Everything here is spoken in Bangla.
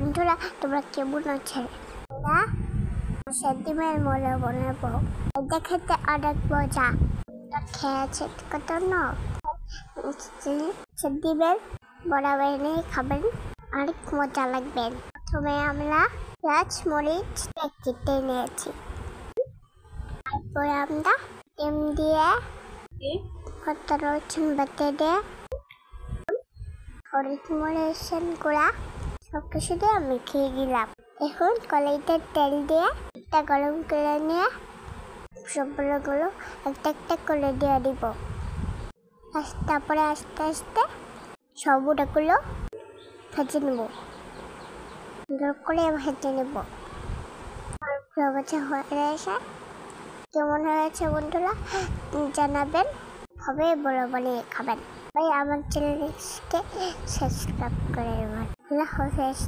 বন্ধুরা তোমরা কেমন আছো? সেদিনের মোড়ে বানাবো। এটা খেতে অনেক মজা। খেয়েছে কত না সেদিনের বড়া বানিয়ে খাবেন, অনেক মজা লাগবে। প্রথমে আমরা পেঁয়াজ মরিচ কেটে নিয়েছি, তারপরে আমরা ডিম দিয়ে আদা রসুন বেটে দিয়ে হলুদ মরিচের গুঁড়া সব কিছু দিয়ে মিশিয়ে দিলাম। এখন কড়াইতে তেল দিয়ে একটা গরম করে নিয়ে সবগুলো একটা একটা করে দিয়ে দিব। তারপরে আস্তে আস্তে সবগুলো ভেজে নেব, সুন্দর করে ভেজে নেব। হয়ে এসে কেমন হয়েছে বন্ধুরা জানাবেন, হবে বড় বানিয়ে খাবেন। ভাই আমার চ্যানেলকে সাবস্ক্রাইব করে দেবেন। আল্লাহ হাফেজ।